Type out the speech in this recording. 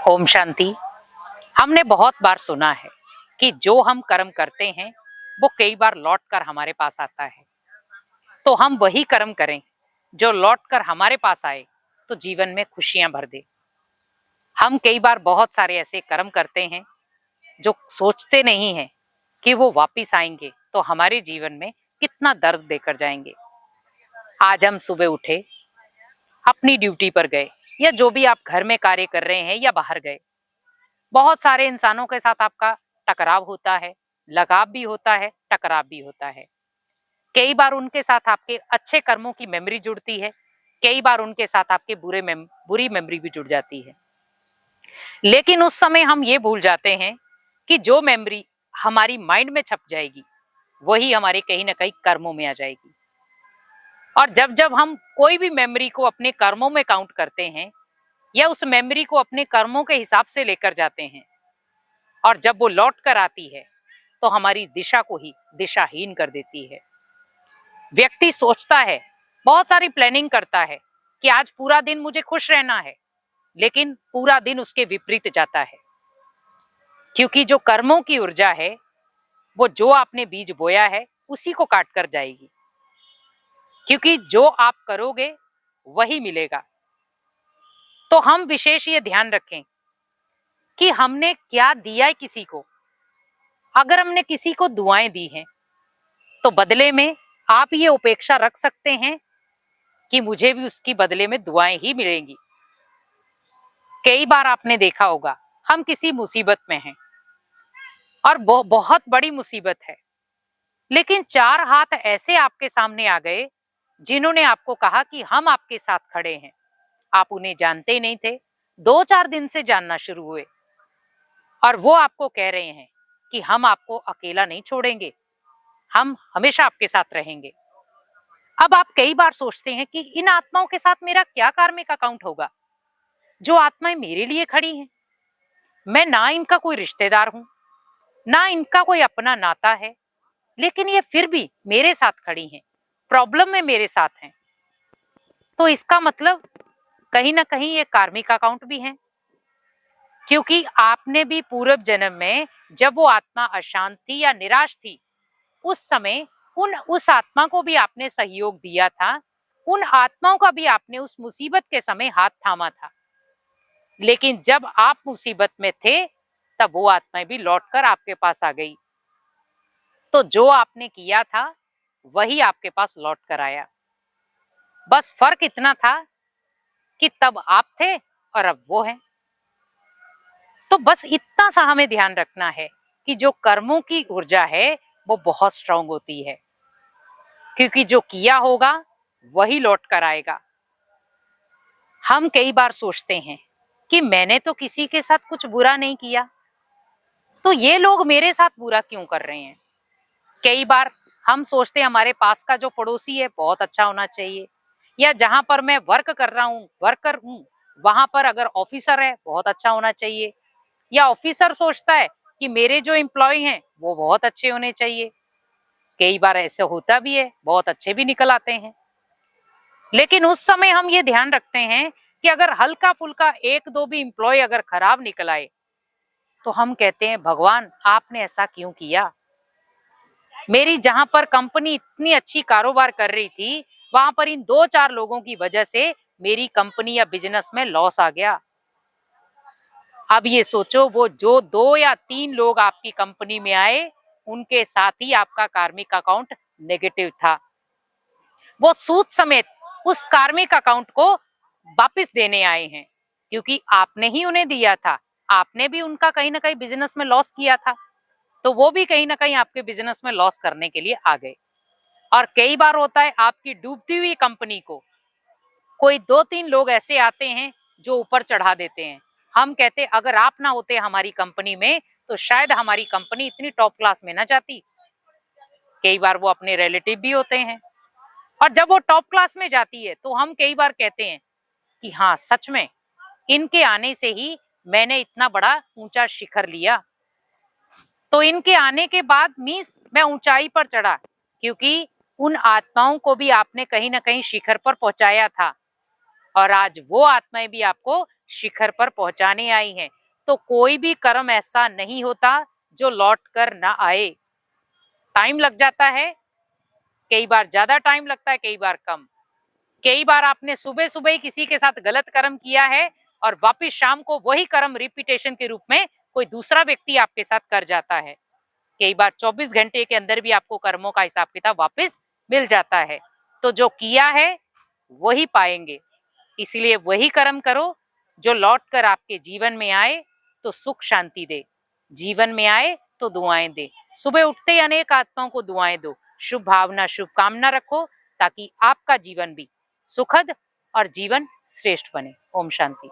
ओम शांति। हमने बहुत बार सुना है कि जो हम कर्म करते हैं वो कई बार लौट कर हमारे पास आता है। तो हम वही कर्म करें जो लौट कर हमारे पास आए तो जीवन में खुशियां भर दे। हम कई बार बहुत सारे ऐसे कर्म करते हैं जो सोचते नहीं हैं कि वो वापिस आएंगे तो हमारे जीवन में कितना दर्द देकर जाएंगे। आज हम सुबह उठे, अपनी ड्यूटी पर गए, या जो भी आप घर में कार्य कर रहे हैं या बाहर गए, बहुत सारे इंसानों के साथ आपका टकराव होता है, लगाव भी होता है, टकराव भी होता है। कई बार उनके साथ आपके अच्छे कर्मों की मेमोरी जुड़ती है, कई बार उनके साथ आपके बुरी मेमोरी भी जुड़ जाती है। लेकिन उस समय हम ये भूल जाते हैं कि जो मेमोरी हमारी माइंड में छप जाएगी वही हमारे कहीं ना कहीं कर्मों में आ जाएगी। और जब जब हम कोई भी मेमोरी को अपने कर्मों में काउंट करते हैं या उस मेमोरी को अपने कर्मों के हिसाब से लेकर जाते हैं और जब वो लौट कर आती है तो हमारी दिशा को ही दिशाहीन कर देती है। व्यक्ति सोचता है, बहुत सारी प्लानिंग करता है कि आज पूरा दिन मुझे खुश रहना है, लेकिन पूरा दिन उसके विपरीत जाता है। क्योंकि जो कर्मों की ऊर्जा है वो जो आपने बीज बोया है उसी को काट कर जाएगी। क्योंकि जो आप करोगे वही मिलेगा। तो हम विशेष ये ध्यान रखें कि हमने क्या दिया है किसी को। अगर हमने किसी को दुआएं दी हैं तो बदले में आप ये उपेक्षा रख सकते हैं कि मुझे भी उसकी बदले में दुआएं ही मिलेंगी। कई बार आपने देखा होगा, हम किसी मुसीबत में हैं और बहुत बड़ी मुसीबत है, लेकिन चार हाथ ऐसे आपके सामने आ गए जिन्होंने आपको कहा कि हम आपके साथ खड़े हैं। आप उन्हें जानते ही नहीं थे, 2-4 दिन से जानना शुरू हुए और वो आपको कह रहे हैं कि हम आपको अकेला नहीं छोड़ेंगे, हम हमेशा आपके साथ रहेंगे। अब आप कई बार सोचते हैं कि इन आत्माओं के साथ मेरा क्या कार्मिक अकाउंट होगा, जो आत्माएं मेरे लिए खड़ी हैं। मैं ना इनका कोई रिश्तेदार हूं, ना इनका कोई अपना नाता है, लेकिन ये फिर भी मेरे साथ खड़ी हैं, प्रॉब्लम में मेरे साथ हैं। तो इसका मतलब कहीं ना कहीं ये कार्मिक अकाउंट भी है, क्योंकि आपने भी पूर्व जन्म में जब वो आत्मा अशांत थी या निराश थी, उस समय उस आत्मा को भी आपने सहयोग दिया था, उन आत्माओं का भी आपने उस मुसीबत के समय हाथ थामा था। लेकिन जब आप मुसीबत में थे तब वो आत्माएं भी लौटकर आपके पास आ गई। तो जो आपने किया था वही आपके पास लौट कर आया। बस फर्क इतना था कि तब आप थे और अब वो है। तो बस इतना सा हमें ध्यान रखना है कि जो कर्मों की ऊर्जा है वो बहुत स्ट्रांग होती है, क्योंकि जो किया होगा वही लौट कर आएगा। हम कई बार सोचते हैं कि मैंने तो किसी के साथ कुछ बुरा नहीं किया, तो ये लोग मेरे साथ बुरा क्यों कर रहे हैं। कई बार हम सोचते हैं हमारे पास का जो पड़ोसी है बहुत अच्छा होना चाहिए, या जहां पर मैं वर्कर हूँ वहां पर अगर ऑफिसर है बहुत अच्छा होना चाहिए, या ऑफिसर सोचता है कि मेरे जो एम्प्लॉय हैं वो बहुत अच्छे होने चाहिए। कई बार ऐसे होता भी है, बहुत अच्छे भी निकल आते हैं। लेकिन उस समय हम ये ध्यान रखते हैं कि अगर हल्का फुल्का 1-2 भी एम्प्लॉय अगर खराब निकल आए तो हम कहते हैं भगवान आपने ऐसा क्यों किया। मेरी जहां पर कंपनी इतनी अच्छी कारोबार कर रही थी वहां पर इन 2-4 लोगों की वजह से मेरी कंपनी या बिजनेस में लॉस आ गया। अब ये सोचो, वो जो 2 या 3 लोग आपकी कंपनी में आए उनके साथ ही आपका कार्मिक अकाउंट नेगेटिव था। वो सूद समेत उस कार्मिक अकाउंट को वापस देने आए हैं, क्योंकि आपने ही उन्हें दिया था। आपने भी उनका कहीं ना कहीं बिजनेस में लॉस किया था, तो वो भी कहीं ना कहीं आपके बिजनेस में लॉस करने के लिए आ गए। और कई बार होता है आपकी डूबती हुई कंपनी को कोई 2-3 लोग ऐसे आते हैं जो ऊपर चढ़ा देते हैं। हम कहते अगर आप ना होते हमारी कंपनी में तो शायद हमारी कंपनी इतनी टॉप क्लास में ना जाती। कई बार वो अपने रिलेटिव भी होते हैं, और जब वो टॉप क्लास में जाती है तो हम कई बार कहते हैं कि हाँ सच में इनके आने से ही मैंने इतना बड़ा ऊंचा शिखर लिया। तो इनके आने के बाद मीन्स मैं ऊंचाई पर चढ़ा, क्योंकि उन आत्माओं को भी आपने कहीं ना कहीं शिखर पर पहुंचाया था, और आज वो आत्माएं भी आपको शिखर पर पहुंचाने आई हैं। तो कोई भी कर्म ऐसा नहीं होता जो लौट कर ना आए। टाइम लग जाता है, कई बार ज्यादा टाइम लगता है, कई बार कम। कई बार आपने सुबह सुबह ही किसी के साथ गलत कर्म किया है और वापिस शाम को वही कर्म रिपीटेशन के रूप में कोई दूसरा व्यक्ति आपके साथ कर जाता है। कई बार 24 घंटे के अंदर भी आपको कर्मों का हिसाब किताब वापस मिल जाता है। तो जो किया है वही पाएंगे, इसलिए वही कर्म करो जो लौट कर आपके जीवन में आए तो सुख शांति दे, जीवन में आए तो दुआएं दे। सुबह उठते ही अनेक आत्माओं को दुआएं दो, शुभ भावना शुभकामना रखो, ताकि आपका जीवन भी सुखद और जीवन श्रेष्ठ बने। ओम शांति।